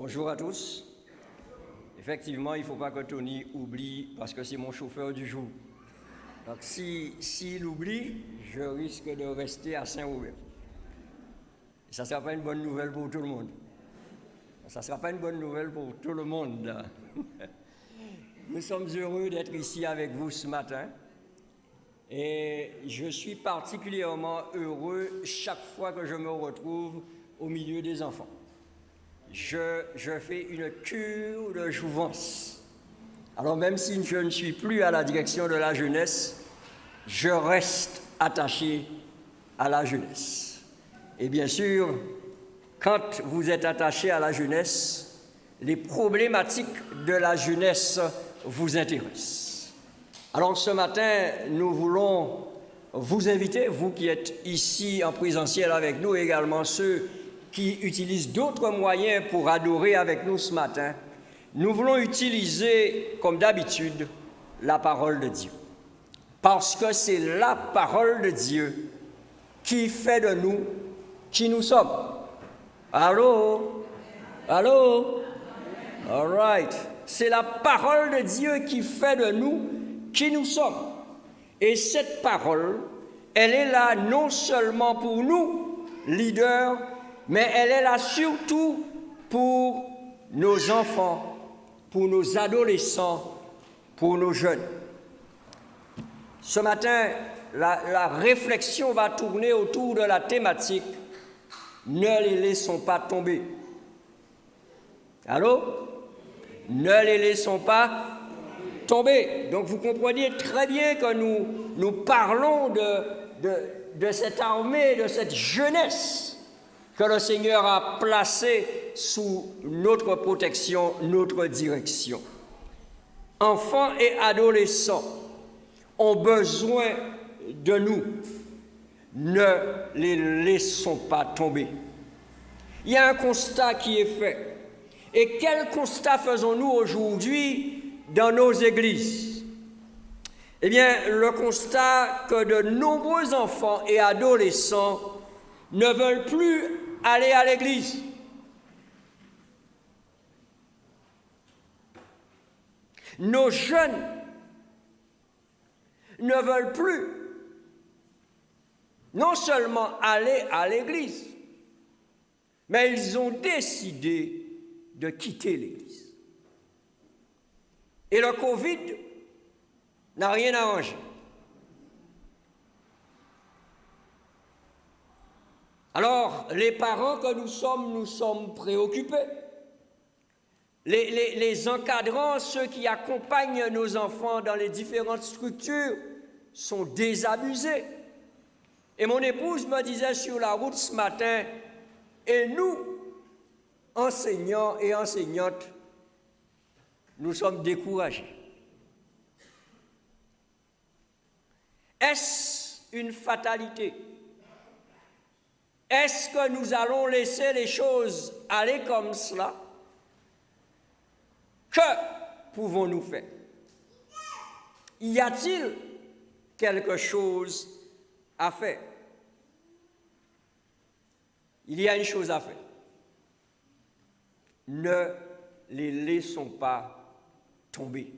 Bonjour à tous. Effectivement, il ne faut pas que Tony oublie parce que c'est mon chauffeur du jour. Donc s'il oublie, je risque de rester à Saint-Robert. Et ça ne sera pas une bonne nouvelle pour tout le monde. Ça ne sera pas une bonne nouvelle pour tout le monde. Nous sommes heureux d'être ici avec vous ce matin. Et je suis particulièrement heureux chaque fois que je me retrouve au milieu des enfants. Je fais une cure de jouvence. Alors même si je ne suis plus à la direction de la jeunesse, je reste attaché à la jeunesse. Et bien sûr, quand vous êtes attaché à la jeunesse, les problématiques de la jeunesse vous intéressent. Alors ce matin, nous voulons vous inviter, vous qui êtes ici en présentiel avec nous, également ceux qui utilisent d'autres moyens pour adorer avec nous ce matin, nous voulons utiliser, comme d'habitude, la parole de Dieu. Parce que c'est la parole de Dieu qui fait de nous qui nous sommes. Allô? Allô? All right. C'est la parole de Dieu qui fait de nous qui nous sommes. Et cette parole, elle est là non seulement pour nous, leaders, mais elle est là surtout pour nos enfants, pour nos adolescents, pour nos jeunes. Ce matin, la réflexion va tourner autour de la thématique « Ne les laissons pas tomber ». Allô? Ne les laissons pas tomber. Donc vous comprenez très bien que nous parlons de cette armée, de cette jeunesse que le Seigneur a placée sous notre protection, notre direction. Enfants et adolescents ont besoin de nous. Ne les laissons pas tomber. Il y a un constat qui est fait. Et quel constat faisons-nous aujourd'hui dans nos églises? Eh bien, le constat que de nombreux enfants et adolescents ne veulent plus aller à l'église. Nos jeunes ne veulent plus non seulement aller à l'église, mais ils ont décidé de quitter l'église. Et le Covid n'a rien arrangé. Alors, les parents que nous sommes préoccupés. Les encadrants, ceux qui accompagnent nos enfants dans les différentes structures, sont désabusés. Et mon épouse me disait sur la route ce matin, et nous, enseignants et enseignantes, nous sommes découragés. Est-ce une fatalité? Est-ce que nous allons laisser les choses aller comme cela? Que pouvons-nous faire? Y a-t-il quelque chose à faire? Il y a une chose à faire. Ne les laissons pas tomber.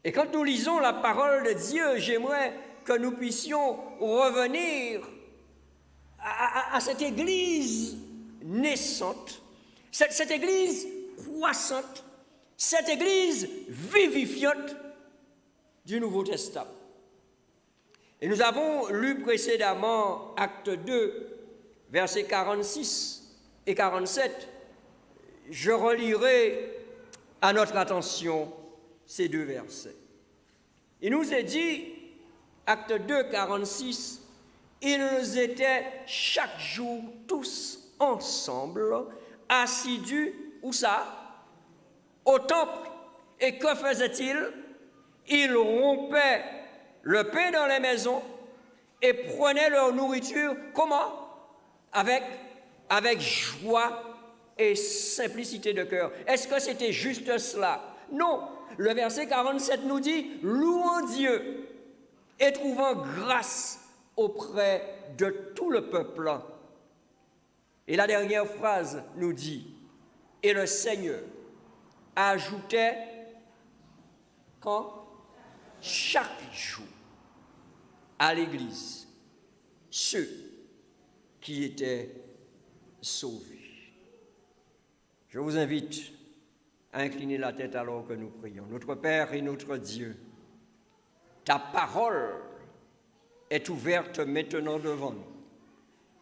Et quand nous lisons la parole de Dieu, j'aimerais que nous puissions revenir à cette Église naissante, cette Église croissante, cette Église vivifiante du Nouveau Testament. Et nous avons lu précédemment Acte 2, versets 46 et 47. Je relirai à notre attention ces deux versets. Il nous est dit, Acte 2, 46, ils étaient chaque jour tous ensemble, assidus, où ça? Au temple. Et que faisaient-ils? Ils rompaient le pain dans les maisons et prenaient leur nourriture, comment? Avec joie et simplicité de cœur. Est-ce que c'était juste cela? Non. Le verset 47 nous dit, louant Dieu et trouvant grâce auprès de tout le peuple. Et la dernière phrase nous dit, Et le Seigneur ajoutait, quand? Chaque jour à l'Église, ceux qui étaient sauvés. Je vous invite à incliner la tête alors que nous prions. Notre Père et notre Dieu, ta parole est ouverte maintenant devant nous.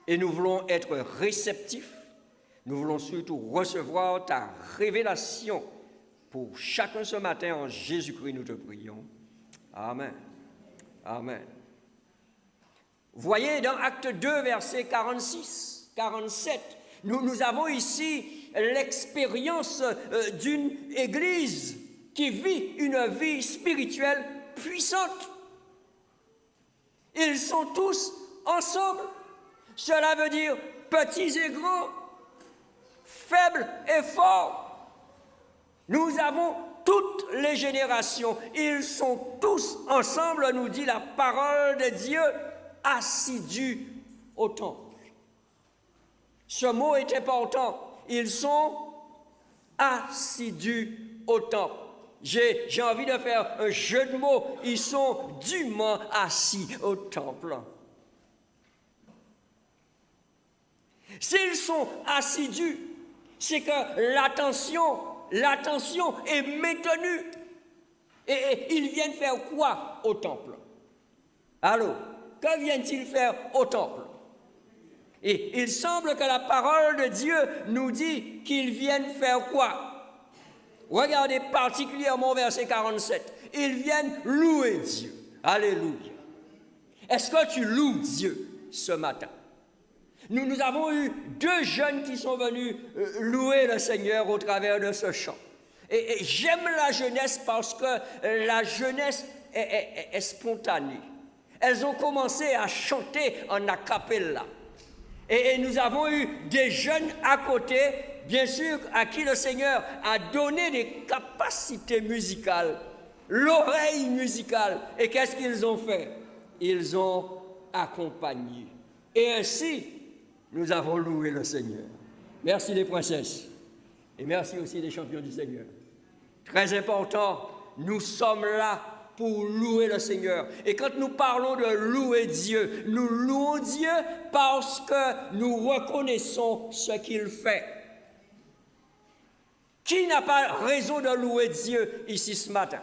Et nous voulons être réceptifs. Nous voulons surtout recevoir ta révélation pour chacun ce matin. En Jésus-Christ, nous te prions. Amen. Amen. Voyez dans Acte 2, versets 46, 47, nous avons ici l'expérience d'une église qui vit une vie spirituelle puissante. Ils sont tous ensemble. Cela veut dire petits et grands, faibles et forts. Nous avons toutes les générations. Ils sont tous ensemble, nous dit la parole de Dieu, assidus au temple. Ce mot est important. Ils sont assidus au temple. J'ai envie de faire un jeu de mots. Ils sont dûment assis au temple. S'ils sont assidus, c'est que l'attention est maintenue. Et ils viennent faire quoi au temple? Allô? Que viennent-ils faire au temple? Et il semble que la parole de Dieu nous dit qu'ils viennent faire quoi? Regardez particulièrement verset 47. Ils viennent louer Dieu. Alléluia. Est-ce que tu loues Dieu ce matin? Nous avons eu 2 jeunes qui sont venus louer le Seigneur au travers de ce chant. Et j'aime la jeunesse parce que la jeunesse est spontanée. Elles ont commencé à chanter en a cappella. Et nous avons eu des jeunes à côté, bien sûr, à qui le Seigneur a donné des capacités musicales, l'oreille musicale. Et qu'est-ce qu'ils ont fait? Ils ont accompagné. Et ainsi, nous avons loué le Seigneur. Merci les princesses. Et merci aussi les champions du Seigneur. Très important, nous sommes là pour louer le Seigneur. Et quand nous parlons de louer Dieu, nous louons Dieu parce que nous reconnaissons ce qu'il fait. Qui n'a pas raison de louer Dieu ici ce matin?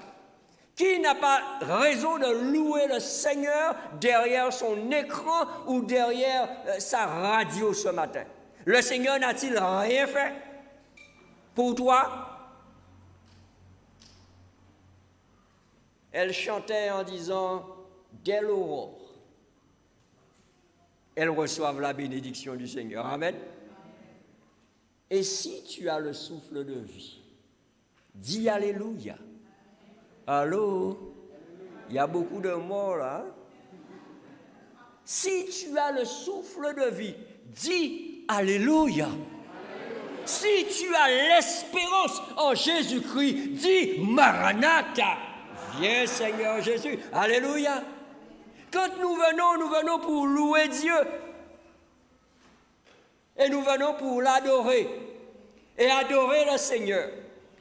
Qui n'a pas raison de louer le Seigneur derrière son écran ou derrière sa radio ce matin? Le Seigneur n'a-t-il rien fait pour toi? Elle chantait en disant, dès l'aurore, elles reçoivent la bénédiction du Seigneur. Amen. Et si tu as le souffle de vie, dis Alléluia. Allô? Il y a beaucoup de morts là. Si tu as le souffle de vie, dis Alléluia. Si tu as l'espérance en Jésus-Christ, dis Maranatha. Viens Seigneur Jésus. Alléluia. Quand nous venons pour louer Dieu. Et nous venons pour l'adorer. Et adorer le Seigneur,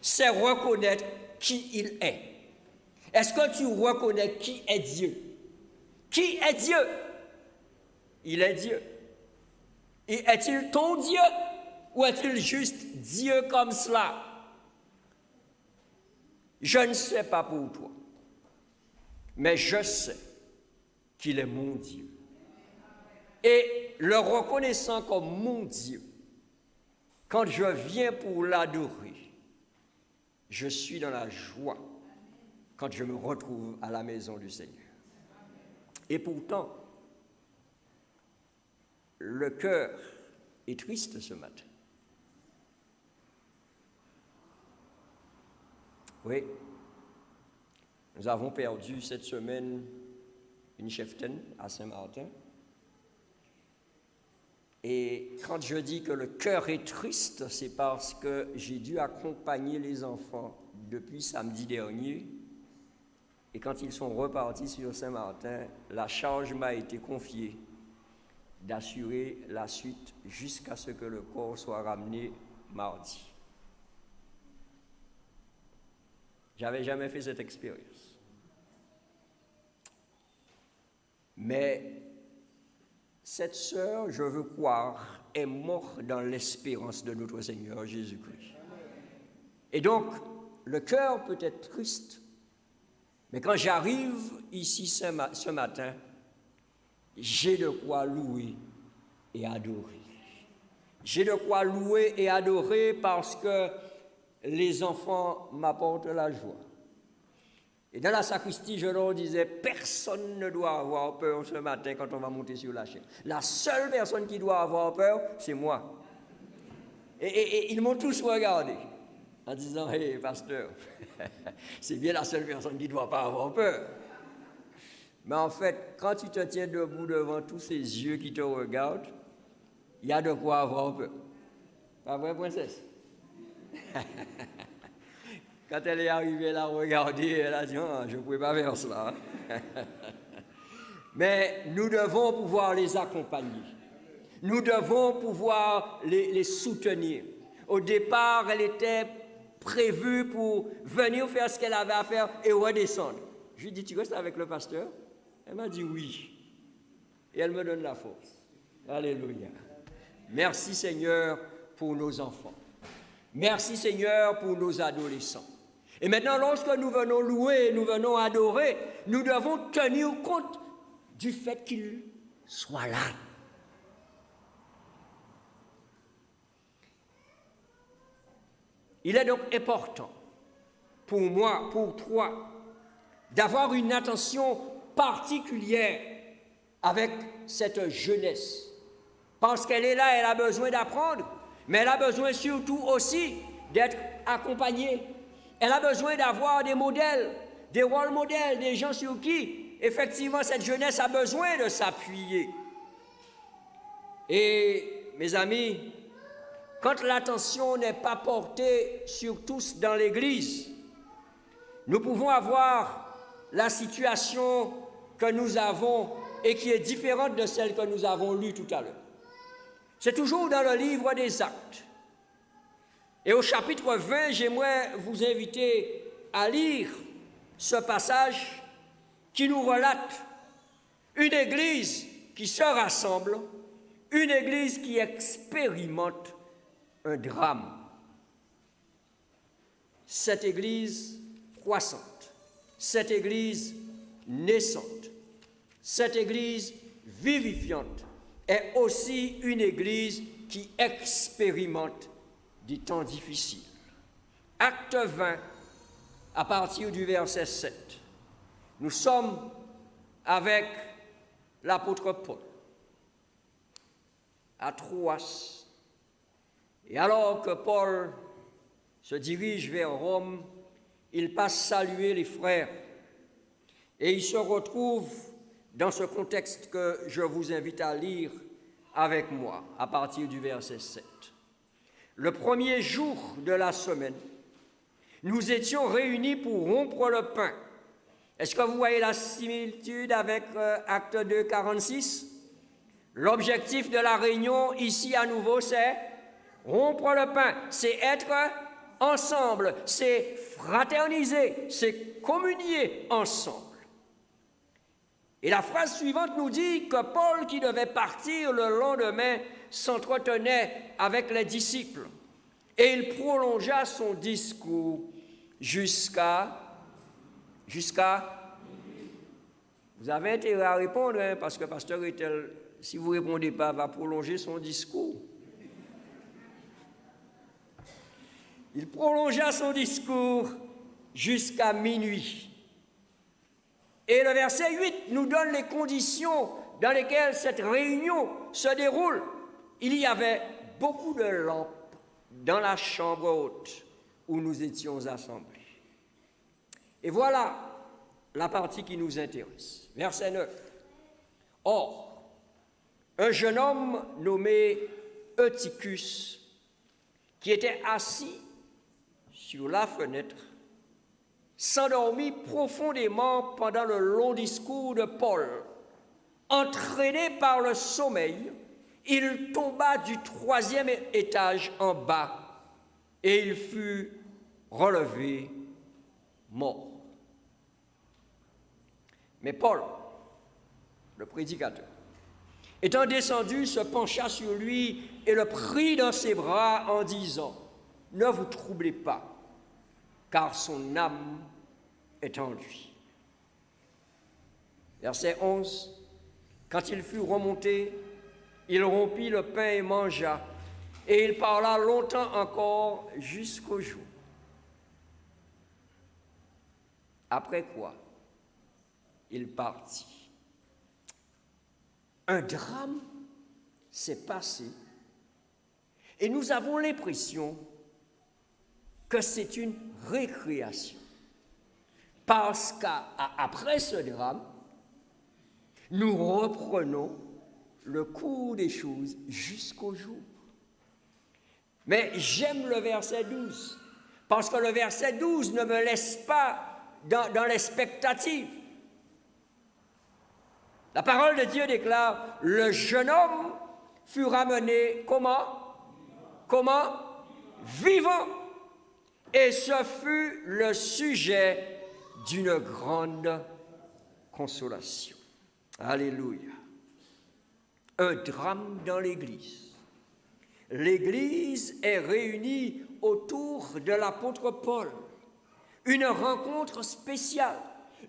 c'est reconnaître qui il est. Est-ce que tu reconnais qui est Dieu? Qui est Dieu? Il est Dieu. Et est-il ton Dieu ou est-il juste Dieu comme cela? Je ne sais pas pour toi, mais je sais qu'il est mon Dieu. Et le reconnaissant comme mon Dieu, quand je viens pour l'adorer, je suis dans la joie quand je me retrouve à la maison du Seigneur. Et pourtant, le cœur est triste ce matin. Oui, nous avons perdu cette semaine une cheftaine à Saint-Martin. Et quand je dis que le cœur est triste, c'est parce que j'ai dû accompagner les enfants depuis samedi dernier. Et quand ils sont repartis sur Saint-Martin, la charge m'a été confiée d'assurer la suite jusqu'à ce que le corps soit ramené mardi. J'avais jamais fait cette expérience. Mais cette sœur, je veux croire, est morte dans l'espérance de notre Seigneur Jésus-Christ. Et donc, le cœur peut être triste, mais quand j'arrive ici ce matin, j'ai de quoi louer et adorer. J'ai de quoi louer et adorer parce que les enfants m'apportent la joie. Et dans la sacristie, je leur disais, personne ne doit avoir peur ce matin quand on va monter sur la chaîne. La seule personne qui doit avoir peur, c'est moi. Et ils m'ont tous regardé en disant, hé, pasteur, c'est bien la seule personne qui ne doit pas avoir peur. Mais en fait, quand tu te tiens debout devant tous ces yeux qui te regardent, il y a de quoi avoir peur. Pas vrai, princesse? Quand elle est arrivée, elle a regardé, elle a dit, oh, je ne pouvais pas faire cela. Mais nous devons pouvoir les accompagner. Nous devons pouvoir les soutenir. Au départ, elle était prévue pour venir faire ce qu'elle avait à faire et redescendre. Je lui ai dit, tu restes avec le pasteur? Elle m'a dit oui. Et elle me donne la force. Alléluia. Merci Seigneur pour nos enfants. Merci Seigneur pour nos adolescents. Et maintenant, lorsque nous venons louer, nous venons adorer, nous devons tenir compte du fait qu'ils soient là. Il est donc important pour moi, pour toi, d'avoir une attention particulière avec cette jeunesse. Parce qu'elle est là, elle a besoin d'apprendre, mais elle a besoin surtout aussi d'être accompagnée. Elle a besoin d'avoir des modèles, des rôles modèles, des gens sur qui, effectivement, cette jeunesse a besoin de s'appuyer. Et, mes amis, quand l'attention n'est pas portée sur tous dans l'Église, nous pouvons avoir la situation que nous avons et qui est différente de celle que nous avons lue tout à l'heure. C'est toujours dans le livre des Actes. Et au chapitre 20, j'aimerais vous inviter à lire ce passage qui nous relate une église qui se rassemble, une église qui expérimente un drame. Cette église croissante, cette église naissante, cette église vivifiante est aussi une église qui expérimente des temps difficiles. Acte 20, à partir du verset 7. Nous sommes avec l'apôtre Paul à Troas. Et alors que Paul se dirige vers Rome, il passe saluer les frères. Et il se retrouve dans ce contexte que je vous invite à lire avec moi, à partir du verset 7. Le premier jour de la semaine, nous étions réunis pour rompre le pain. Est-ce que vous voyez la similitude avec Acte 2, 46? L'objectif de la réunion ici à nouveau, c'est rompre le pain, c'est être ensemble, c'est fraterniser, c'est communier ensemble. Et la phrase suivante nous dit que Paul, qui devait partir le lendemain, s'entretenait avec les disciples. Et il prolongea son discours jusqu'à... Vous avez intérêt à répondre, hein, parce que pasteur Etel, si vous ne répondez pas, va prolonger son discours. Il prolongea son discours jusqu'à minuit. Et le verset 8 nous donne les conditions dans lesquelles cette réunion se déroule. Il y avait beaucoup de lampes dans la chambre haute où nous étions assemblés. Et voilà la partie qui nous intéresse. Verset 9. Or, un jeune homme nommé Eutychus, qui était assis sur la fenêtre, s'endormit profondément pendant le long discours de Paul. Entraîné par le sommeil, il tomba du 3e étage en bas et il fut relevé mort. Mais Paul, le prédicateur, étant descendu, se pencha sur lui et le prit dans ses bras en disant, « Ne vous troublez pas, car son âme est en lui. » Verset 11, « Quand il fut remonté, il rompit le pain et mangea, et il parla longtemps encore jusqu'au jour. Après quoi, il partit. » Un drame s'est passé et nous avons l'impression que c'est une récréation. Parce qu'après ce drame, nous reprenons le cours des choses jusqu'au jour. Mais j'aime le verset 12, parce que le verset 12 ne me laisse pas dans l'expectative. La parole de Dieu déclare, le jeune homme fut ramené comment? Comment? Vivant. Et ce fut le sujet d'une grande consolation. Alléluia. Un drame dans l'Église. L'Église est réunie autour de l'apôtre Paul. Une rencontre spéciale,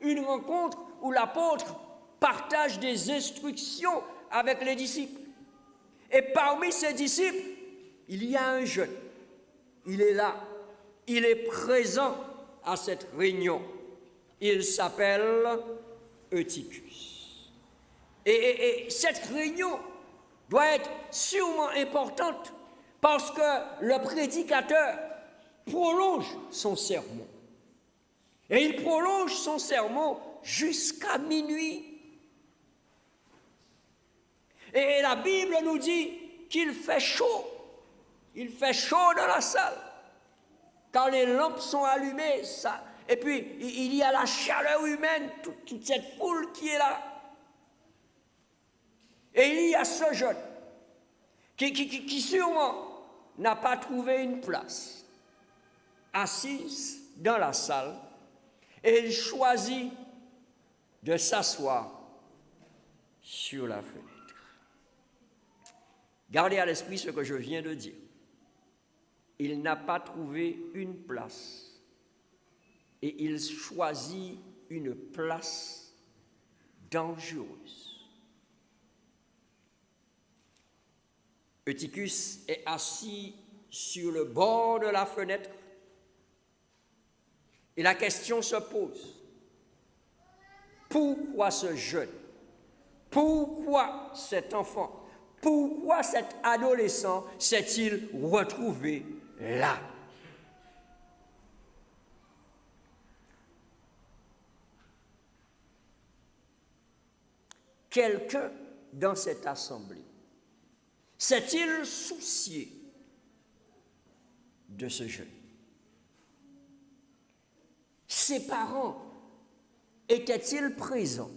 une rencontre où l'apôtre partage des instructions avec les disciples. Et parmi ces disciples, il y a un jeune. Il est là. Il est présent à cette réunion. Il s'appelle Eutychus. Et cette réunion doit être sûrement importante parce que le prédicateur prolonge son sermon. Et il prolonge son sermon jusqu'à minuit. Et la Bible nous dit qu'il fait chaud. Il fait chaud dans la salle. Quand les lampes sont allumées, et puis il y a la chaleur humaine, toute cette foule qui est là. Et il y a ce jeune qui sûrement n'a pas trouvé une place, assise dans la salle, et il choisit de s'asseoir sur la fenêtre. Gardez à l'esprit ce que je viens de dire. Il n'a pas trouvé une place et il choisit une place dangereuse. Eutychus est assis sur le bord de la fenêtre et la question se pose. Pourquoi ce jeune? Pourquoi cet enfant? Pourquoi cet adolescent s'est-il retrouvé là? Quelqu'un dans cette assemblée s'est-il soucié de ce jeune? Ses parents étaient-ils présents?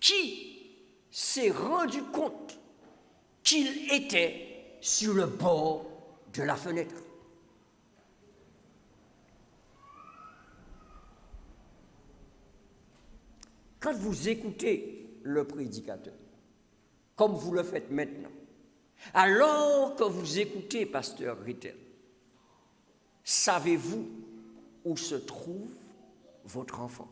Qui s'est rendu compte qu'il était sur le bord de la fenêtre? Quand vous écoutez le prédicateur, comme vous le faites maintenant, alors que vous écoutez Pasteur Rittel, savez-vous où se trouve votre enfant?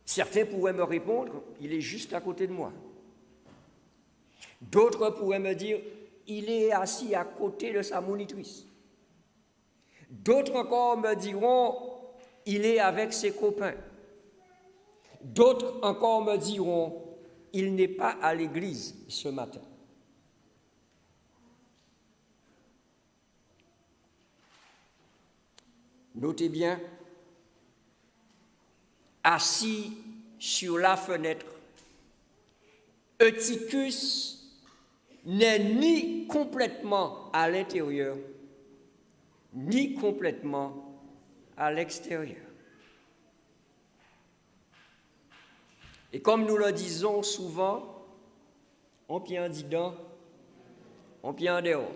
Certains pourraient me répondre, il est juste à côté de moi. D'autres pourraient me dire, il est assis à côté de sa monitrice. D'autres encore me diront, il est avec ses copains. D'autres encore me diront, il n'est pas à l'église ce matin. Notez bien, assis sur la fenêtre, Eutychus n'est ni complètement à l'intérieur, ni complètement à l'extérieur. Et comme nous le disons souvent, un pied en dedans, un pied en dehors,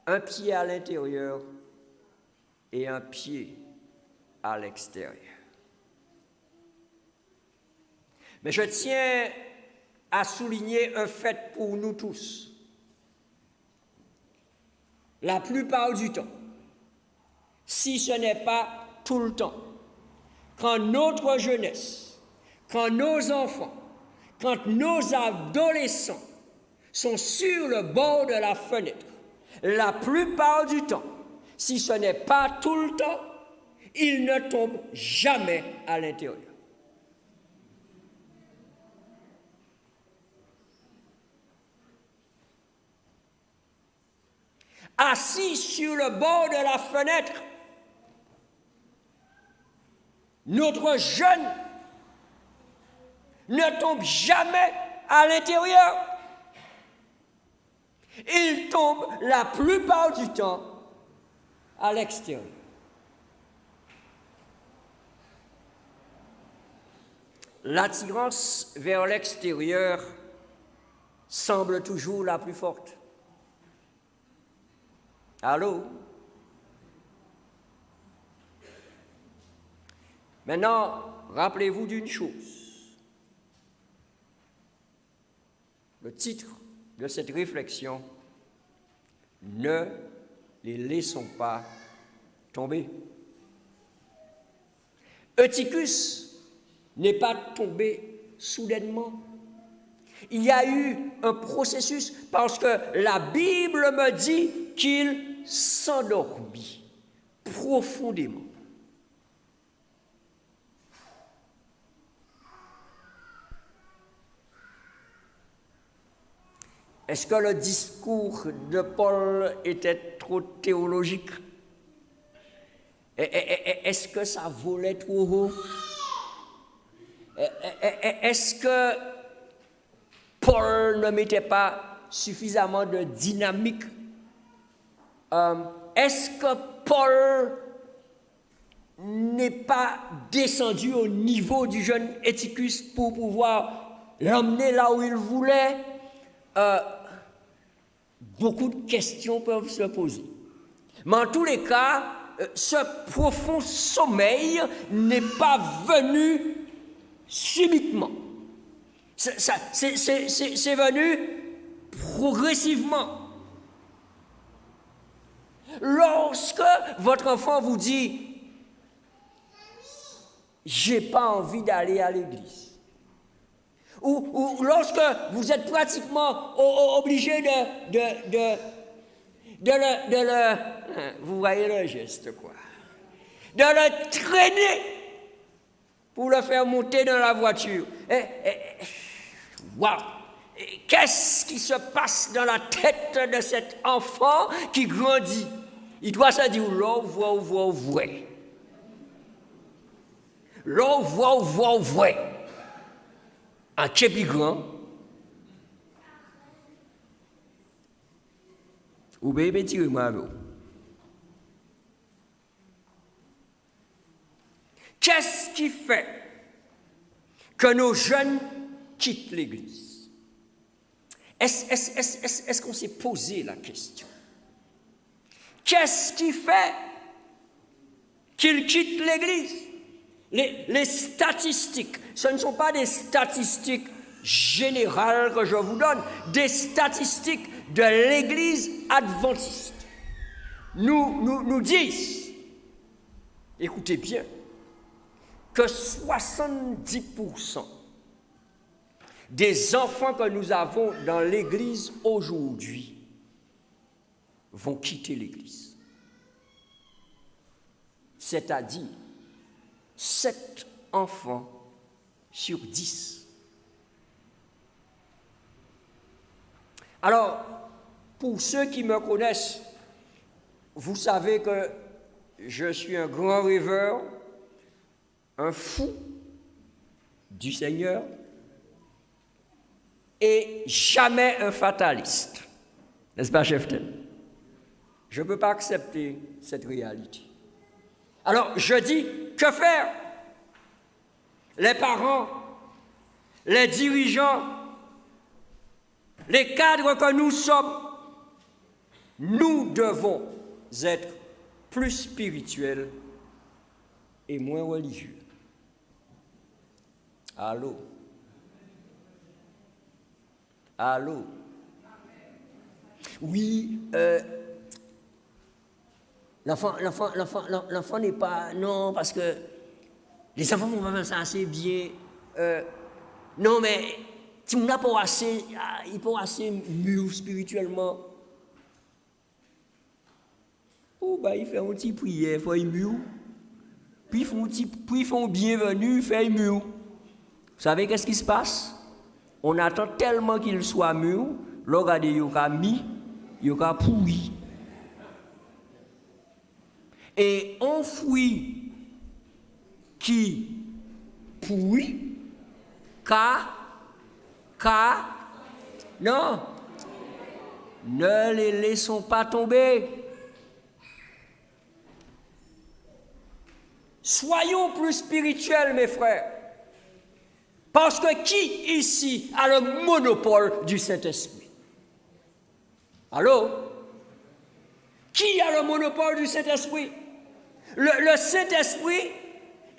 un pied à l'intérieur et un pied à l'extérieur. Mais je tiens à souligner un fait pour nous tous. La plupart du temps, si ce n'est pas tout le temps, quand notre jeunesse, quand nos enfants, quand nos adolescents sont sur le bord de la fenêtre, la plupart du temps, si ce n'est pas tout le temps, ils ne tombent jamais à l'intérieur. Assis sur le bord de la fenêtre, notre jeune ne tombe jamais à l'intérieur. Il tombe la plupart du temps à l'extérieur. L'attirance vers l'extérieur semble toujours la plus forte. Allô? Maintenant, rappelez-vous d'une chose. Le titre de cette réflexion, ne les laissons pas tomber. Eutychus n'est pas tombé soudainement. Il y a eu un processus parce que la Bible me dit qu'il s'endormit profondément. Est-ce que le discours de Paul était trop théologique? Est-ce que ça volait trop haut? Est-ce que Paul ne mettait pas suffisamment de dynamique? Est-ce que Paul n'est pas descendu au niveau du jeune Eutychus pour pouvoir l'emmener là où il voulait? Beaucoup de questions peuvent se poser. Mais en tous les cas, ce profond sommeil n'est pas venu subitement. C'est venu progressivement. Lorsque votre enfant vous dit « j'ai pas envie d'aller à l'église », ou lorsque vous êtes pratiquement obligé de le, vous voyez le geste quoi, de le traîner pour le faire monter dans la voiture. Waouh! Qu'est-ce qui se passe dans la tête de cet enfant qui grandit? Il doit se dire, l'on voit vrai. L'on voit vrai. Un plus grand, ou bien petit moi. Qu'est-ce qui fait que nos jeunes quittent l'Église? Est-ce qu'on s'est posé la question? Qu'est-ce qui fait qu'ils quittent l'Église? Les statistiques, ce ne sont pas des statistiques générales que je vous donne, des statistiques de l'Église adventiste nous disent, écoutez bien, que 70% des enfants que nous avons dans l'Église aujourd'hui vont quitter l'Église. C'est-à-dire 7 enfants sur 10. Alors, pour ceux qui me connaissent, vous savez que je suis un grand rêveur, un fou du Seigneur et jamais un fataliste. N'est-ce pas, Cheftel? Je ne peux pas accepter cette réalité. Alors, je dis, que faire? Les parents les dirigeants, les cadres que nous sommes, nous devons être plus spirituels et moins religieux. Allô? Allô? Oui, l'enfant n'est pas... Non, parce que les enfants vont faire ça assez bien. Non, mais si on n'a pas assez, il faut assez mûr spirituellement. Oh, bah, il fait un petit prière, il faut être mûr. Puis ils font bienvenue, il fait mûr. Vous savez qu'est-ce qui se passe? On attend tellement qu'il soit mûr, regardez, il y a mis, il y a pourri. Et un fruit qui pourrit, non, ne les laissons pas tomber. Soyons plus spirituels, mes frères. Parce que qui ici a le monopole du Saint-Esprit? Allô? Qui a le monopole du Saint-Esprit? Le Saint-Esprit,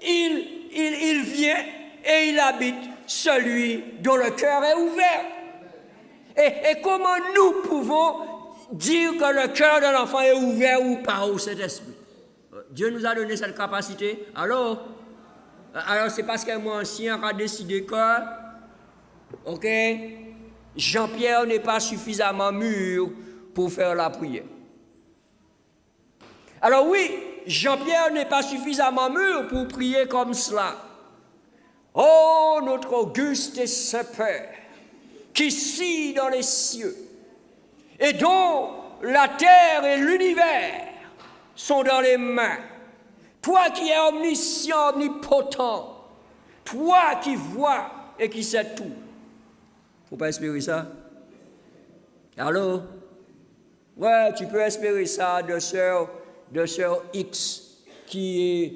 il vient et il habite celui dont le cœur est ouvert. Et comment nous pouvons dire que le cœur de l'enfant est ouvert ou pas au Saint-Esprit? Dieu nous a donné cette capacité. Alors, c'est parce que moi, ancien, a décidé que, ok, Jean-Pierre n'est pas suffisamment mûr pour faire la prière. Alors oui, Jean-Pierre n'est pas suffisamment mûr pour prier comme cela. Oh, notre auguste et saint Père, qui scie dans les cieux, et dont la terre et l'univers sont dans les mains. Toi qui es omniscient, omnipotent, toi qui vois et qui sais tout. Faut pas espérer ça? Allô? Ouais, tu peux espérer ça de sœur X qui est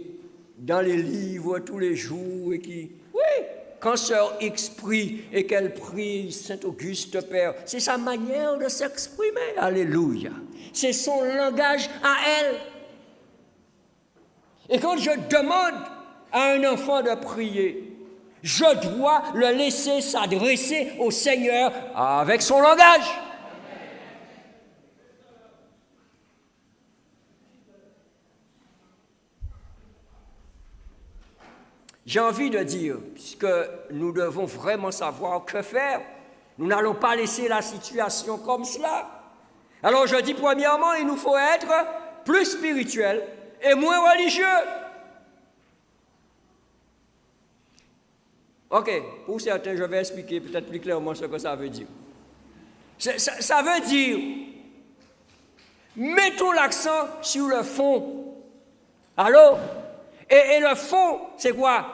dans les livres tous les jours et qui... Oui, quand sœur X prie et qu'elle prie Saint-Auguste Père, c'est sa manière de s'exprimer. Alléluia. C'est son langage à elle. Et quand je demande à un enfant de prier, je dois le laisser s'adresser au Seigneur avec son langage. J'ai envie de dire, puisque nous devons vraiment savoir que faire, nous n'allons pas laisser la situation comme cela. Alors je dis premièrement, il nous faut être plus spirituel et moins religieux. Ok, pour certains, je vais expliquer peut-être plus clairement ce que ça veut dire. Ça veut dire, mettons l'accent sur le fond. Allô? Et le fond, c'est quoi?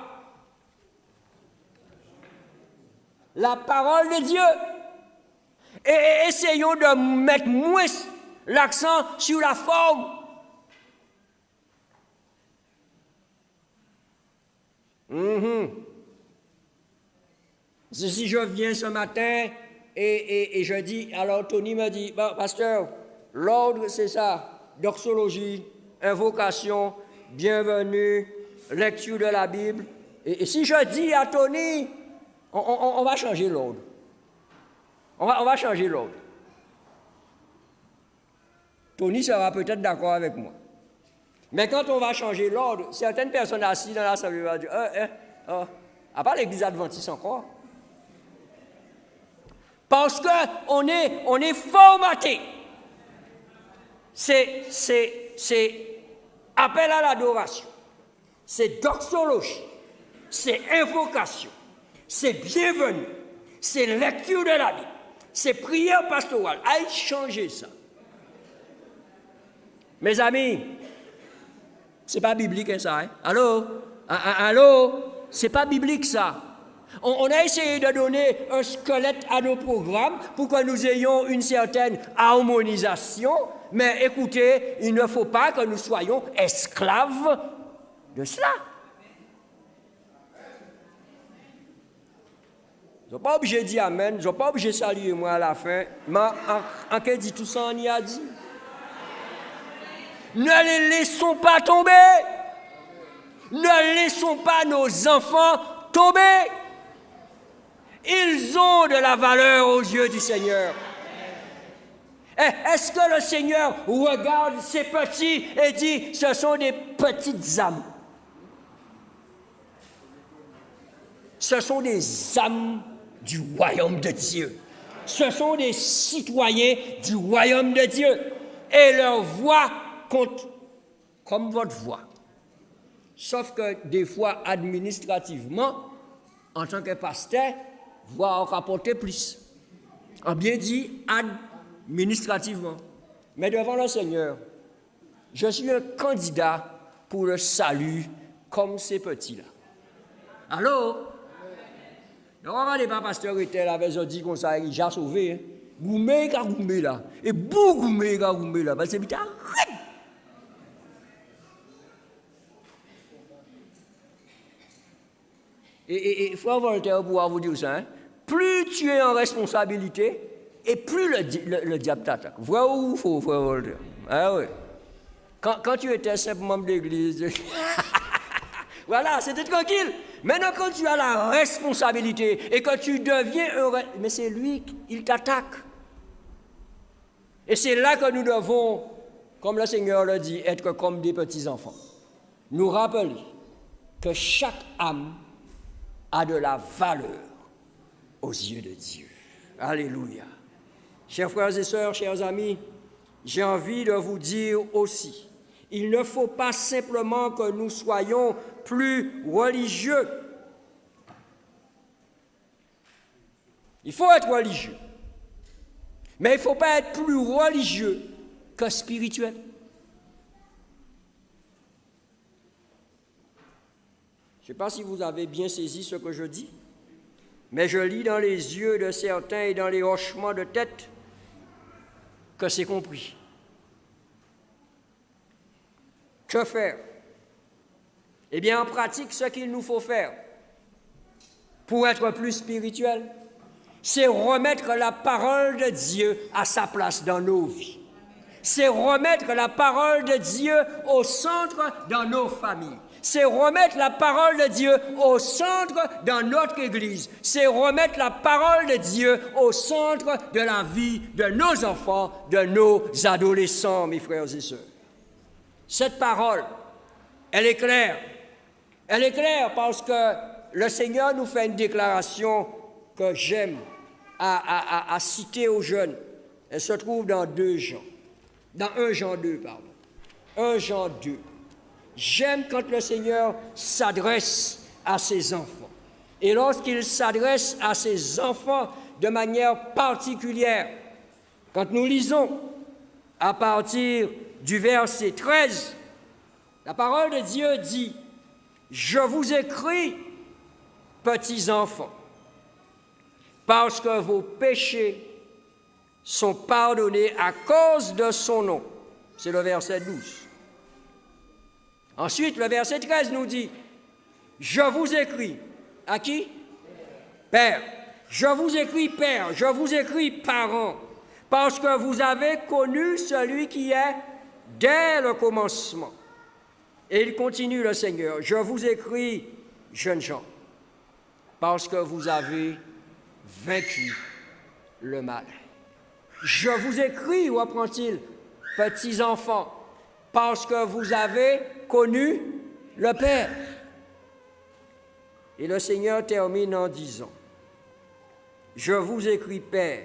La parole de Dieu. Et essayons de mettre moins l'accent sur la forme. Si je viens ce matin et je dis, alors Tony me dit, bon, pasteur, l'ordre c'est ça, doxologie, invocation, bienvenue, lecture de la Bible. Et si je dis à Tony, on va changer l'ordre. On va changer l'ordre. Tony sera peut-être d'accord avec moi. Mais quand on va changer l'ordre, certaines personnes assises dans l'assemblée vont dire, à part l'église adventiste encore. Parce qu'on est formaté. C'est appel à l'adoration. C'est doxologie. C'est invocation. C'est bienvenue. C'est lecture de la Bible. C'est prière pastorale. Aïe, changer ça. Mes amis, c'est pas biblique ça. Hein? Allô? C'est pas biblique ça. On a essayé de donner un squelette à nos programmes pour que nous ayons une certaine harmonisation, mais écoutez, il ne faut pas que nous soyons esclaves de cela. Je ne suis pas obligé de dire Amen, je ne suis pas obligé de saluer moi à la fin, mais en qui dit tout ça, on y a dit. Ne les laissons pas tomber. Ne laissons pas nos enfants tomber. Ils ont de la valeur aux yeux du Seigneur. Est-ce que le Seigneur regarde ces petits et dit, ce sont des petites âmes? Ce sont des âmes du royaume de Dieu. Ce sont des citoyens du royaume de Dieu. Et leur voix compte comme votre voix. Sauf que des fois, administrativement, en tant que pasteur, voix rapporter plus. En bien dit, administrativement. Mais devant le Seigneur, je suis un candidat pour le salut comme ces petits-là. Allô? Donc, on va les pasteur était là, avec dit comme ça, il a sauvé. Goumé, goumé là. Et bou goumé, là. Parce que c'est arrête. Et frère Voltaire pourra vous dire ça, hein? Plus tu es en responsabilité, et plus le diable t'attaque. Vrai ou faux, frère Voltaire? Ah oui. Quand tu étais simple membre d'église, voilà, c'était tranquille. Maintenant, quand tu as la responsabilité et que tu deviens mais c'est lui, il t'attaque. Et c'est là que nous devons, comme le Seigneur le dit, être comme des petits-enfants. Nous rappeler que chaque âme a de la valeur aux yeux de Dieu. Alléluia. Chers frères et sœurs, chers amis, j'ai envie de vous dire aussi, il ne faut pas simplement que nous soyons plus religieux. Il faut être religieux. Mais il ne faut pas être plus religieux que spirituel. Je ne sais pas si vous avez bien saisi ce que je dis, mais je lis dans les yeux de certains et dans les hochements de tête que c'est compris. Que faire? Eh bien, en pratique, ce qu'il nous faut faire pour être plus spirituel, c'est remettre la parole de Dieu à sa place dans nos vies. C'est remettre la parole de Dieu au centre dans nos familles. C'est remettre la parole de Dieu au centre dans notre Église. C'est remettre la parole de Dieu au centre de la vie de nos enfants, de nos adolescents, mes frères et sœurs. Cette parole, elle est claire. Elle est claire parce que le Seigneur nous fait une déclaration que j'aime à citer aux jeunes. Elle se trouve dans 2 Jean. Dans 1 Jean 2, pardon. 1 Jean 2. J'aime quand le Seigneur s'adresse à ses enfants. Et lorsqu'il s'adresse à ses enfants de manière particulière, quand nous lisons à partir du verset 13, la parole de Dieu dit « Je vous écris, petits enfants, parce que vos péchés sont pardonnés à cause de son nom. » C'est le verset 12. Ensuite, le verset 13 nous dit « Je vous écris. » À qui? Père. Je vous écris, Père. Je vous écris, parents, parce que vous avez connu celui qui est dès le commencement. Et il continue, le Seigneur. Je vous écris, jeunes gens, parce que vous avez vaincu le mal. Je vous écris, reprend-il, petits enfants, parce que vous avez connu le Père. Et le Seigneur termine en disant, je vous écris, Père,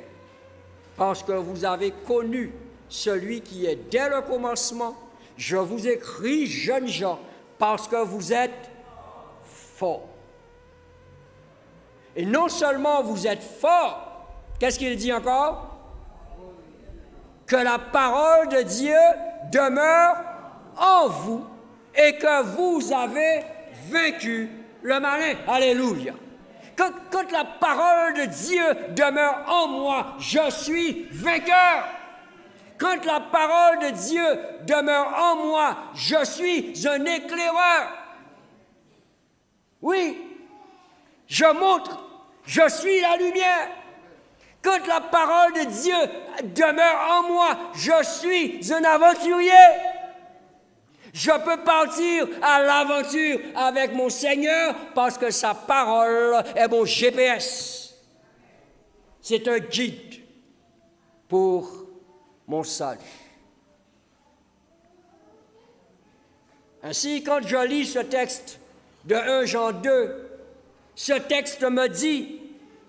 parce que vous avez connu celui qui est dès le commencement. Je vous écris, jeunes gens, parce que vous êtes forts. Et non seulement vous êtes forts, qu'est-ce qu'il dit encore? Que la parole de Dieu demeure en vous et que vous avez vaincu le malin. Alléluia. Quand la parole de Dieu demeure en moi, je suis vainqueur. Quand la parole de Dieu demeure en moi, je suis un éclaireur. Oui, je montre Je suis la lumière. Quand la parole de Dieu demeure en moi, je suis un aventurier. Je peux partir à l'aventure avec mon Seigneur parce que sa parole est mon GPS. C'est un guide pour mon salut. Ainsi, quand je lis ce texte de 1 Jean 2, ce texte me dit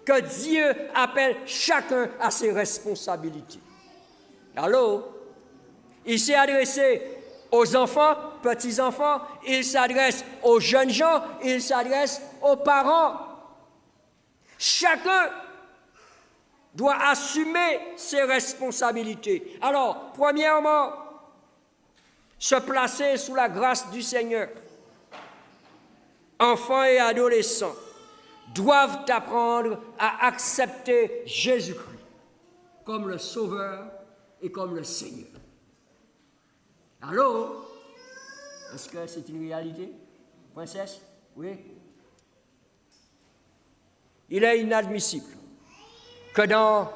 que Dieu appelle chacun à ses responsabilités. Allô? Il s'est adressé aux enfants, petits-enfants, il s'adresse aux jeunes gens, il s'adresse aux parents. Chacun doit assumer ses responsabilités. Alors, premièrement, se placer sous la grâce du Seigneur. Enfants et adolescents doivent apprendre à accepter Jésus-Christ comme le Sauveur et comme le Seigneur. Allô? Est-ce que c'est une réalité? Princesse? Oui? Il est inadmissible que dans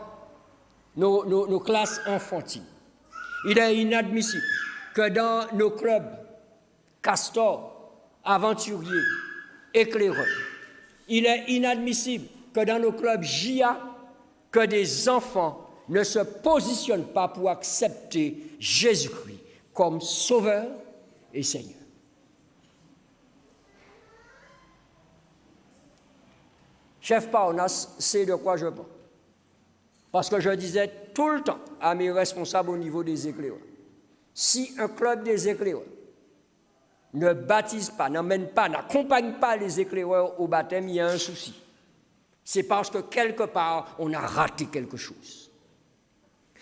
nos classes enfantines, il est inadmissible que dans nos clubs castors, aventuriers, éclaireurs, il est inadmissible que dans nos clubs JA, que des enfants ne se positionnent pas pour accepter Jésus-Christ comme Sauveur et Seigneur. Chef Parnas sait de quoi je parle. Parce que je disais tout le temps à mes responsables au niveau des éclaireurs, si un club des éclaireurs ne baptise pas, n'emmène pas, n'accompagne pas les éclaireurs au baptême, il y a un souci. C'est parce que quelque part, on a raté quelque chose.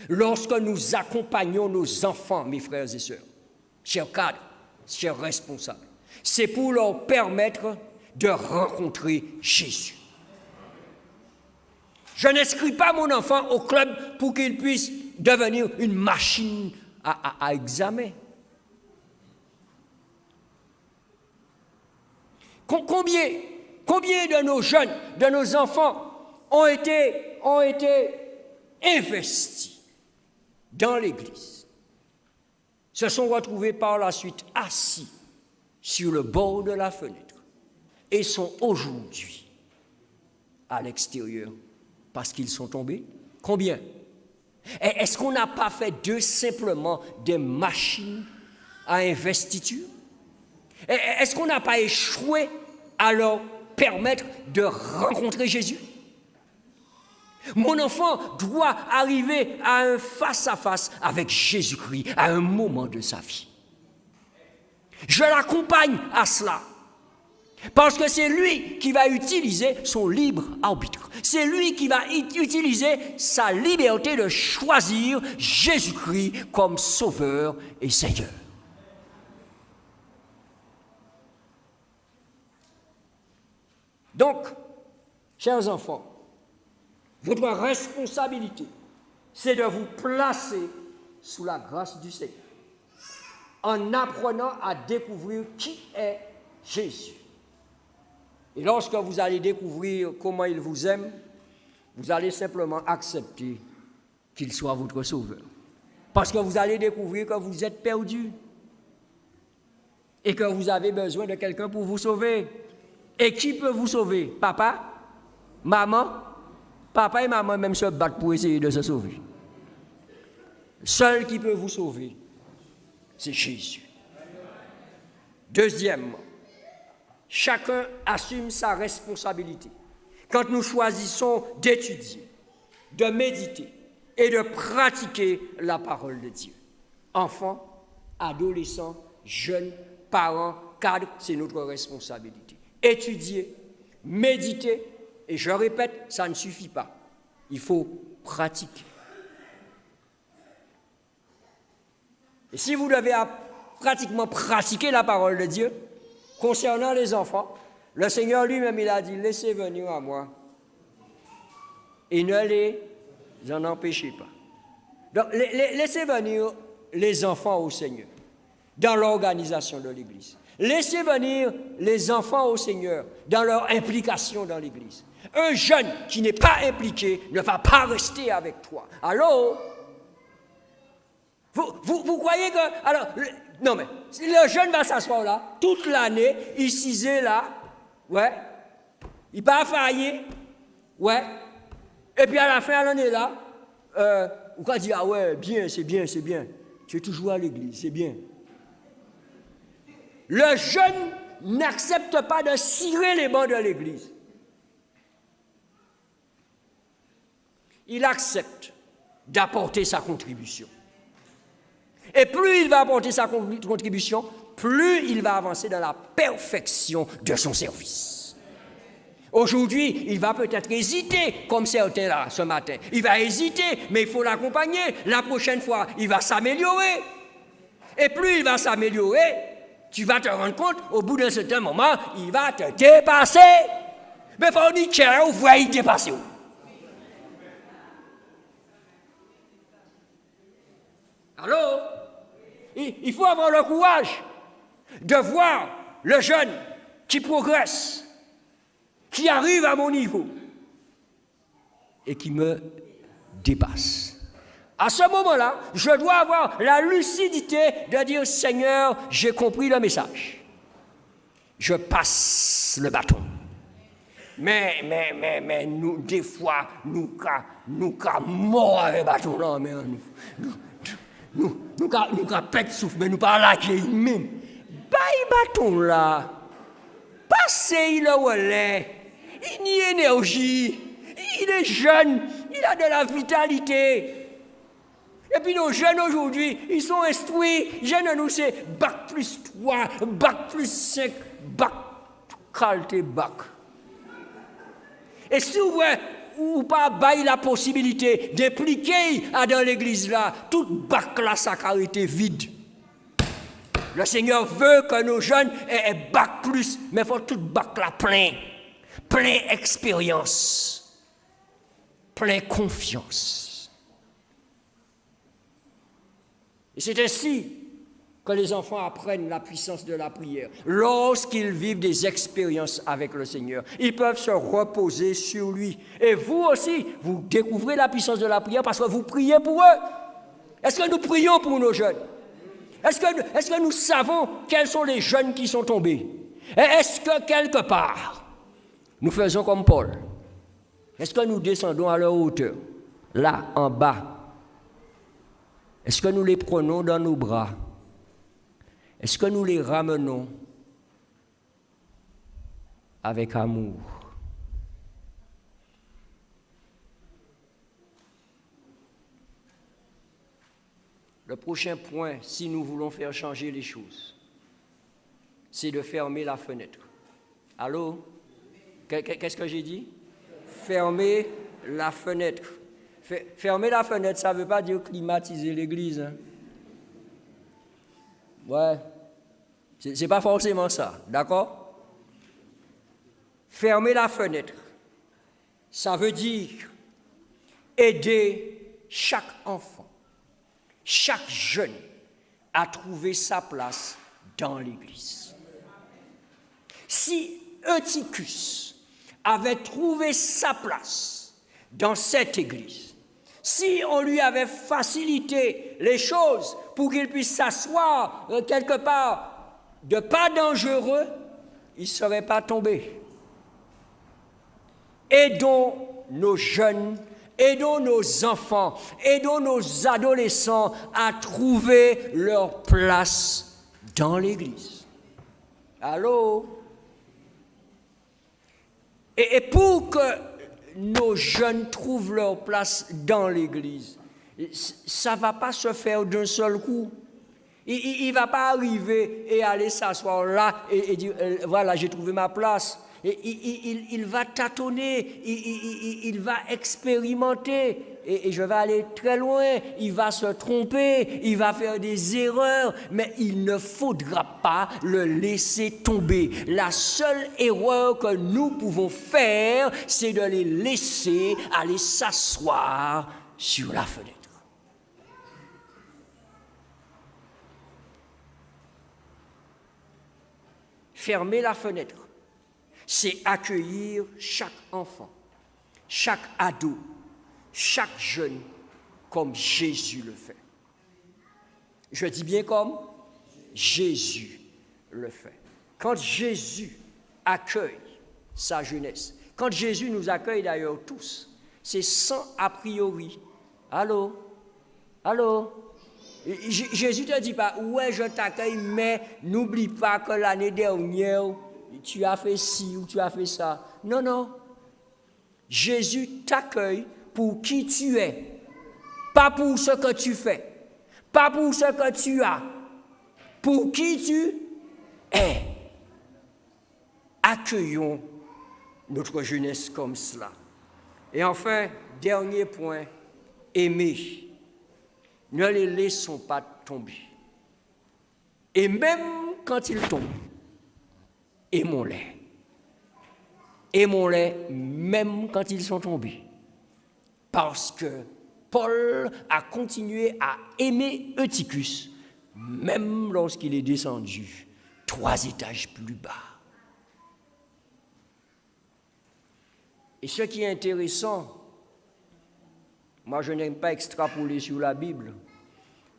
Lorsque nous accompagnons nos enfants, mes frères et sœurs, chers cadres, chers responsables, c'est pour leur permettre de rencontrer Jésus. Je n'inscris pas mon enfant au club pour qu'il puisse devenir une machine à examen. Combien de nos jeunes, de nos enfants ont été investis dans l'Église, se sont retrouvés par la suite assis sur le bord de la fenêtre et sont aujourd'hui à l'extérieur parce qu'ils sont tombés? Combien? Est-ce qu'on n'a pas fait d'eux simplement des machines à investiture? Est-ce qu'on n'a pas échoué à leur permettre de rencontrer Jésus? Mon enfant doit arriver à un face-à-face avec Jésus-Christ à un moment de sa vie. Je l'accompagne à cela. Parce que c'est lui qui va utiliser son libre arbitre. C'est lui qui va utiliser sa liberté de choisir Jésus-Christ comme Sauveur et Seigneur. Donc, chers enfants, votre responsabilité, c'est de vous placer sous la grâce du Seigneur, en apprenant à découvrir qui est Jésus. Et lorsque vous allez découvrir comment il vous aime, vous allez simplement accepter qu'il soit votre sauveur. Parce que vous allez découvrir que vous êtes perdu et que vous avez besoin de quelqu'un pour vous sauver. Et qui peut vous sauver? Papa? Maman? Papa et maman même se battent pour essayer de se sauver. Seul qui peut vous sauver, c'est Jésus. Deuxièmement, chacun assume sa responsabilité. Quand nous choisissons d'étudier, de méditer et de pratiquer la parole de Dieu. Enfants, adolescents, jeunes, parents, cadres, c'est notre responsabilité. Étudier, méditer, et je répète, ça ne suffit pas. Il faut pratiquer. Et si vous devez pratiquement pratiquer la parole de Dieu, concernant les enfants, le Seigneur lui-même, il a dit, laissez venir à moi et ne les en empêchez pas. Donc, laissez venir les enfants au Seigneur dans l'organisation de l'Église. Laissez venir les enfants au Seigneur dans leur implication dans l'Église. Un jeune qui n'est pas impliqué ne va pas rester avec toi. Allô? Vous croyez que... Alors, non mais, le jeune va s'asseoir là, toute l'année, il s'isait là, ouais, il va faillir, ouais, et puis à la fin de l'année là, on va dire, ah ouais, bien, c'est bien, tu es toujours à l'église, c'est bien. Le jeune n'accepte pas de cirer les bancs de l'église. Il accepte d'apporter sa contribution. Et plus il va apporter sa contribution, plus il va avancer dans la perfection de son service. Aujourd'hui, il va peut-être hésiter, comme certains là, ce matin. Il va hésiter, mais il faut l'accompagner. La prochaine fois, il va s'améliorer. Et plus il va s'améliorer, tu vas te rendre compte, au bout d'un certain moment, il va te dépasser. Mais il faut dire, tiens, vous voyez dépasser. Allô? Il faut avoir le courage de voir le jeune qui progresse, qui arrive à mon niveau et qui me dépasse. À ce moment-là, je dois avoir la lucidité de dire, Seigneur, j'ai compris le message. Je passe le bâton. Mais nous, des fois, nous mort avec le bâton là, mais nous pète souffle, mais nous pas lâcher même. Baille bâton là, passez le relais, il y a énergie, il est jeune, il a de la vitalité. Et puis nos jeunes aujourd'hui, ils sont instruits. Jeunes nous c'est bac plus 3, bac plus 5, bac qualité bac. Et si vous voulez, ou pas bailler la possibilité d'impliquer dans l'église là, toute bac là, ça a été vide. Le Seigneur veut que nos jeunes aient bac plus, mais il faut tout bac là plein expérience, plein confiance. Et c'est ainsi que les enfants apprennent la puissance de la prière. Lorsqu'ils vivent des expériences avec le Seigneur, ils peuvent se reposer sur lui. Et vous aussi, vous découvrez la puissance de la prière parce que vous priez pour eux. Est-ce que nous prions pour nos jeunes? Est-ce que nous savons quels sont les jeunes qui sont tombés? Et est-ce que quelque part, nous faisons comme Paul? Est-ce que nous descendons à leur hauteur, là, en bas? Est-ce que nous les prenons dans nos bras? Est-ce que nous les ramenons avec amour? Le prochain point, si nous voulons faire changer les choses, c'est de fermer la fenêtre. Allô? Qu'est-ce que j'ai dit? Fermer la fenêtre. Fermer la fenêtre, ça ne veut pas dire climatiser l'église. Hein? Ouais, c'est pas forcément ça, d'accord? Fermer la fenêtre, ça veut dire aider chaque enfant, chaque jeune à trouver sa place dans l'église. Si Eutychus avait trouvé sa place dans cette église, si on lui avait facilité les choses pour qu'il puisse s'asseoir quelque part de pas dangereux, il ne serait pas tombé. Aidons nos jeunes, aidons nos enfants, aidons nos adolescents à trouver leur place dans l'église. Allô? Et pour que nos jeunes trouvent leur place dans l'église, ça ne va pas se faire d'un seul coup. Il ne va pas arriver et aller s'asseoir là et dire, voilà, j'ai trouvé ma place. Il va tâtonner, il va expérimenter, et je vais aller très loin, il va se tromper, il va faire des erreurs, mais il ne faudra pas le laisser tomber. La seule erreur que nous pouvons faire, c'est de les laisser aller s'asseoir sur la fenêtre. Fermer la fenêtre, c'est accueillir chaque enfant, chaque ado, chaque jeune, comme Jésus le fait. Je dis bien comme Jésus le fait. Quand Jésus accueille sa jeunesse, quand Jésus nous accueille d'ailleurs tous, c'est sans a priori. Allô? Allô? Jésus ne te dit pas, ouais, je t'accueille, mais n'oublie pas que l'année dernière, tu as fait ci ou tu as fait ça. Non, non. Jésus t'accueille pour qui tu es, pas pour ce que tu fais, pas pour ce que tu as, pour qui tu es. Accueillons notre jeunesse comme cela. Et enfin, dernier point, aimer. Ne les laissons pas tomber. Et même quand ils tombent, aimons-les. Aimons-les même quand ils sont tombés. Parce que Paul a continué à aimer Eutychus, même lorsqu'il est descendu 3 étages plus bas. Et ce qui est intéressant, moi je n'aime pas extrapoler sur la Bible,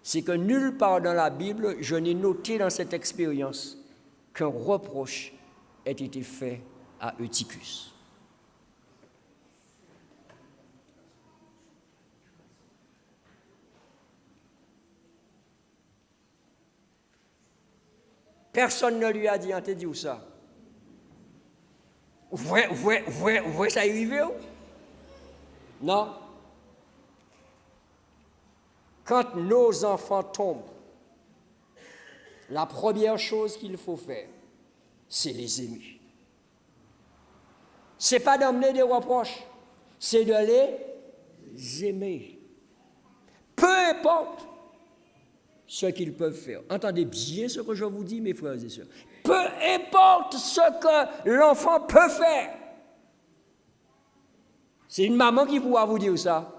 c'est que nulle part dans la Bible, je n'ai noté dans cette expérience qu'un reproche ait été fait à Eutychus. Personne ne lui a dit, on t'a dit où ça? Vous voyez ça arriver? Non. Quand nos enfants tombent, la première chose qu'il faut faire, c'est les aimer. Ce n'est pas d'emmener des reproches, c'est de les aimer. Peu importe ce qu'ils peuvent faire. Entendez bien ce que je vous dis, mes frères et sœurs. Peu importe ce que l'enfant peut faire. C'est une maman qui pourra vous dire ça.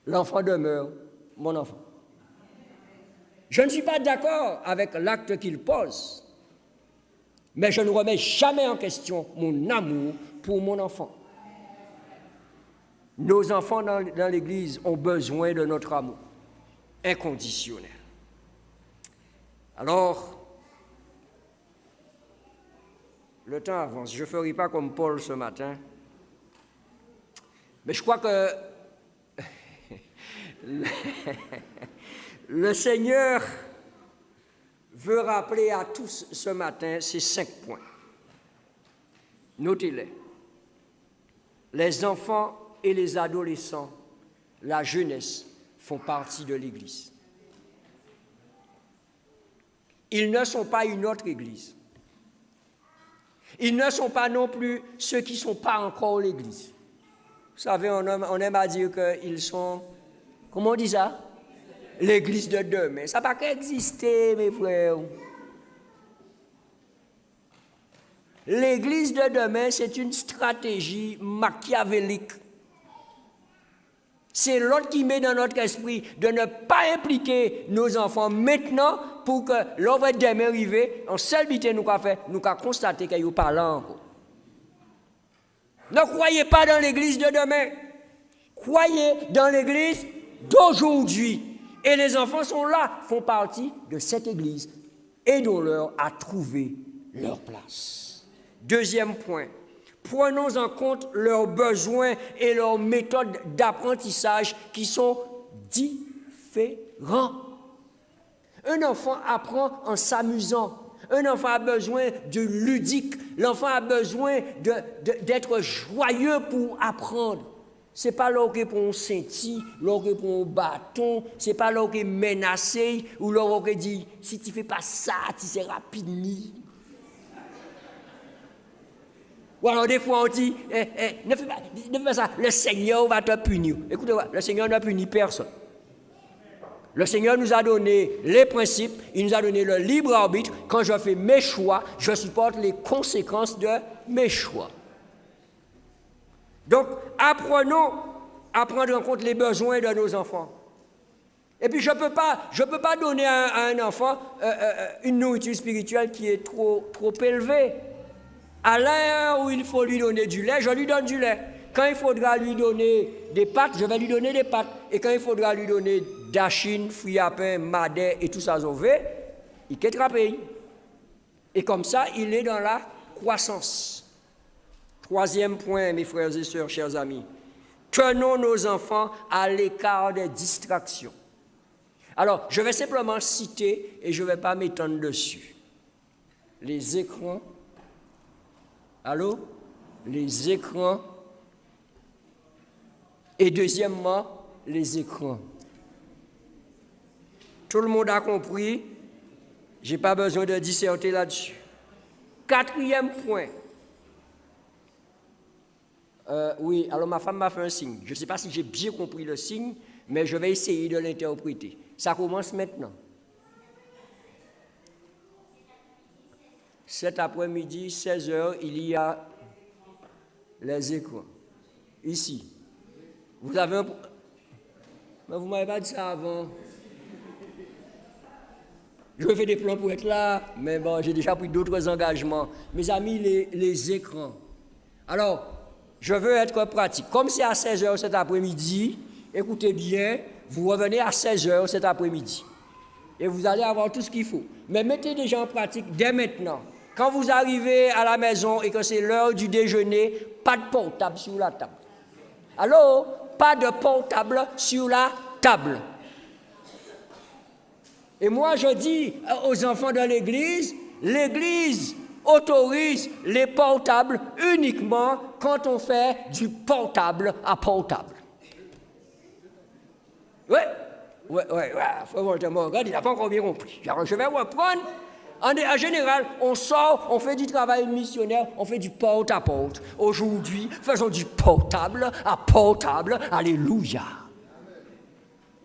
L'enfant demeure mon enfant. Je ne suis pas d'accord avec l'acte qu'il pose, mais je ne remets jamais en question mon amour pour mon enfant. Nos enfants dans l'Église ont besoin de notre amour inconditionnel. Alors, le temps avance. Je ne ferai pas comme Paul ce matin, mais je crois que le Seigneur veut rappeler à tous ce matin ces 5 points. Notez-les. Les enfants et les adolescents, la jeunesse, font partie de l'Église. Ils ne sont pas une autre Église. Ils ne sont pas non plus ceux qui ne sont pas encore l'Église. Vous savez, on aime à dire qu'ils sont, comment on dit ça? L'Église de demain. Ça n'a pas qu'exister, mes frères. L'Église de demain, c'est une stratégie machiavélique. C'est l'autre qui met dans notre esprit de ne pas impliquer nos enfants maintenant pour que l'on demain arriver, en seul but nous avons fait, nous avons constaté qu'il n'y a pas là encore. Ne croyez pas dans l'Église de demain. Croyez dans l'Église d'aujourd'hui. Et les enfants sont là, font partie de cette Église. Aidons-leur à trouver leur place. Deuxième point. Prenons en compte leurs besoins et leurs méthodes d'apprentissage qui sont différents. Un enfant apprend en s'amusant. Un enfant a besoin de ludique. L'enfant a besoin d'être joyeux pour apprendre. Ce n'est pas là qu'on scintille, là qu'on bâton, ce n'est pas là qu'on menace ou là qu'on dit si tu ne fais pas ça, tu seras puni. Ou alors des fois on dit ne fais pas ça, le Seigneur va te punir. Écoutez, le Seigneur n'a puni personne. Le Seigneur nous a donné les principes, il nous a donné le libre arbitre. Quand je fais mes choix, je supporte les conséquences de mes choix. Donc, apprenons à prendre en compte les besoins de nos enfants. Et puis, je peux pas donner à un enfant une nourriture spirituelle qui est trop élevée. À l'heure où il faut lui donner du lait, je lui donne du lait. Quand il faudra lui donner des pâtes, je vais lui donner des pâtes. Et quand il faudra lui donner dachine, fruits à pain, madère et tout ça, il quittera le pays. Et comme ça, il est dans la croissance. Troisième point, mes frères et sœurs, chers amis. Tenons nos enfants à l'écart des distractions. Alors, je vais simplement citer et je ne vais pas m'étendre dessus. Les écrans. Allô? Les écrans. Et deuxièmement, les écrans. Tout le monde a compris. Je n'ai pas besoin de disserter là-dessus. Quatrième point. Oui, alors ma femme m'a fait un signe. Je ne sais pas si j'ai bien compris le signe, mais je vais essayer de l'interpréter. Ça commence maintenant. Cet après-midi, 16h, il y a les écrans. Ici. Vous avez un... Mais vous ne m'avez pas dit ça avant. Je fais des plans pour être là, mais bon, j'ai déjà pris d'autres engagements. Mes amis, les écrans. Alors, je veux être pratique. Comme c'est à 16h cet après-midi, écoutez bien, vous revenez à 16h cet après-midi. Et vous allez avoir tout ce qu'il faut. Mais mettez déjà en pratique dès maintenant. Quand vous arrivez à la maison et que c'est l'heure du déjeuner, pas de portable sur la table. Allô? Pas de portable sur la table. Et moi, je dis aux enfants de l'Église, l'Église autorise les portables uniquement quand on fait du portable à portable. Oui, il n'a pas encore bien compris. Je vais reprendre. En général, on sort, on fait du travail missionnaire, on fait du porte-à-porte. Aujourd'hui, faisons du portable à portable. Alléluia.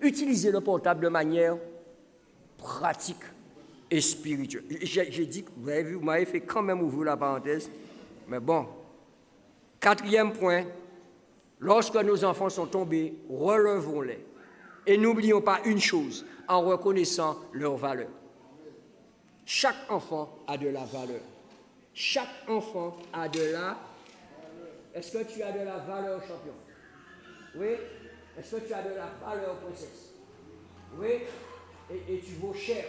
Utilisez le portable de manière pratique et spirituelle. J'ai dit, vous avez vu, vous m'avez fait quand même ouvrir la parenthèse. Mais bon. Quatrième point, lorsque nos enfants sont tombés, relevons-les. Et n'oublions pas une chose, en reconnaissant leur valeur. Chaque enfant a de la valeur. Chaque enfant a de la... Est-ce que tu as de la valeur, champion? Oui? Est-ce que tu as de la valeur, princesse? Oui? Et tu vaux cher.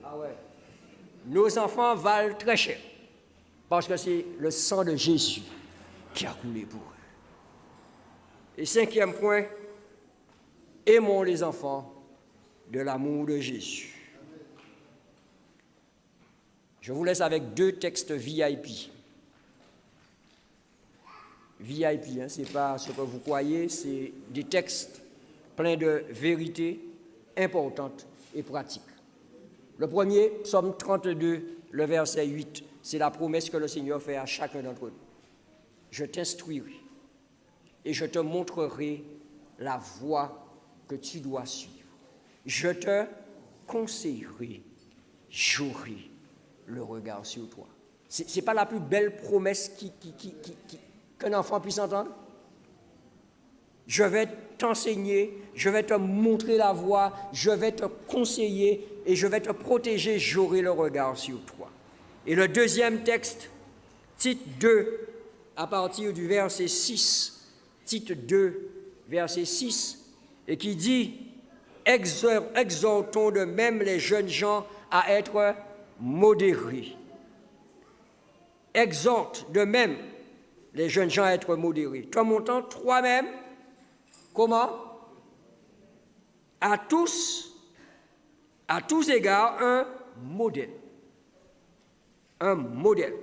Ah ouais. Nos enfants valent très cher. Parce que c'est le sang de Jésus qui a coulé pour eux. Et cinquième point, aimons les enfants de l'amour de Jésus. Je vous laisse avec deux textes VIP. VIP, hein, ce n'est pas ce que vous croyez, c'est des textes pleins de vérités importantes et pratiques. Le premier, Psaume 32, le verset 8, c'est la promesse que le Seigneur fait à chacun d'entre nous. Je t'instruirai et je te montrerai la voie que tu dois suivre. Je te conseillerai, j'aurai le regard sur toi. Ce n'est pas la plus belle promesse qu'un enfant puisse entendre? Je vais t'enseigner, je vais te montrer la voie, je vais te conseiller et je vais te protéger, j'aurai le regard sur toi. Et le deuxième texte, Tite 2, à partir du verset 6, Tite 2, verset 6, et qui dit « Exhortons de même les jeunes gens à être modérés. » Exhorte de même les jeunes gens à être modérés. Toi, mon temps, toi-même, comment? À tous égards, un modèle. Un modèle.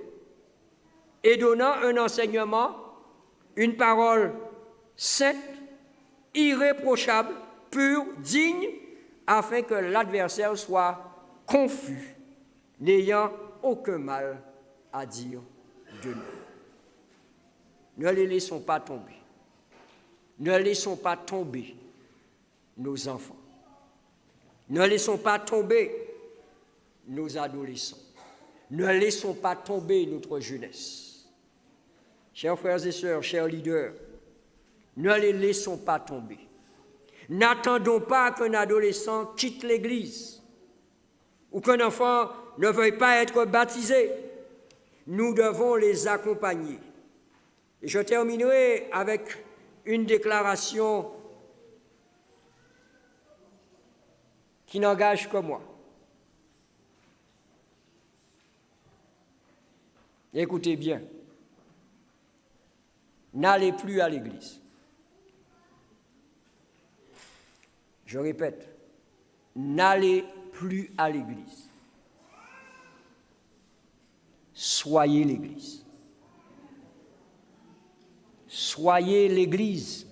Et donnant un enseignement, une parole sainte, irréprochable, pure, digne, afin que l'adversaire soit confus, n'ayant aucun mal à dire de nous. Ne les laissons pas tomber. Ne laissons pas tomber nos enfants. Ne laissons pas tomber nos adolescents. Ne laissons pas tomber notre jeunesse. Chers frères et sœurs, chers leaders, ne les laissons pas tomber. N'attendons pas qu'un adolescent quitte l'Église ou qu'un enfant ne veuille pas être baptisé. nous devons les accompagner. Et je terminerai avec une déclaration qui n'engage que moi. Écoutez bien, n'allez plus à l'église. Je répète, n'allez plus à l'église. Soyez l'église. Soyez l'église.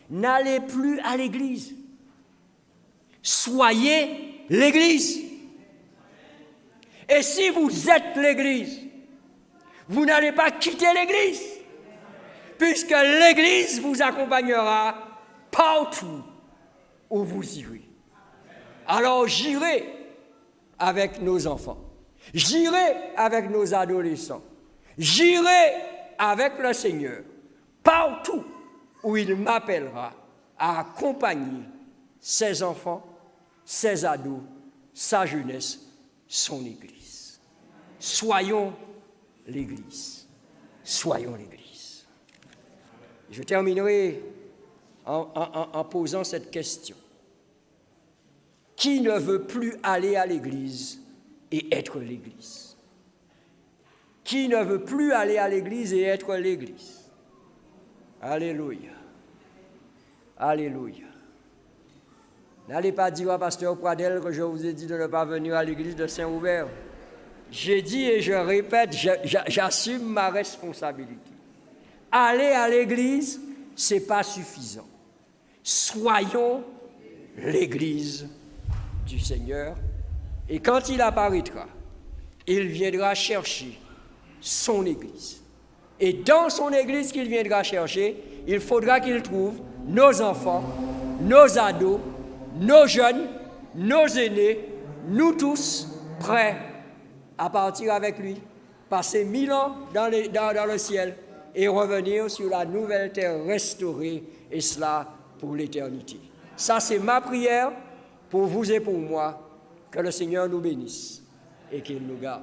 N'allez plus à l'église. Soyez l'église. Et si vous êtes l'église, vous n'allez pas quitter l'église, puisque l'église vous accompagnera partout où vous irez. Alors j'irai avec nos enfants, j'irai avec nos adolescents, j'irai avec le Seigneur, partout où il m'appellera à accompagner ses enfants, ses ados, sa jeunesse, son Église. Soyons l'Église. Soyons l'Église. Je terminerai en posant cette question. Qui ne veut plus aller à l'Église et être l'Église? Qui ne veut plus aller à l'Église et être l'Église? Alléluia. Alléluia. N'allez pas dire à pasteur Pradel que je vous ai dit de ne pas venir à l'église de Saint-Ouvert. J'ai dit et je répète, j'assume ma responsabilité. Aller à l'église, ce n'est pas suffisant. Soyons l'église du Seigneur. Et quand il apparaîtra, il viendra chercher son église. Et dans son église qu'il viendra chercher, il faudra qu'il trouve nos enfants, nos ados, nos jeunes, nos aînés, nous tous prêts à partir avec lui, passer 1000 ans dans le ciel et revenir sur la nouvelle terre restaurée, et cela pour l'éternité. Ça, c'est ma prière pour vous et pour moi. Que le Seigneur nous bénisse et qu'il nous garde.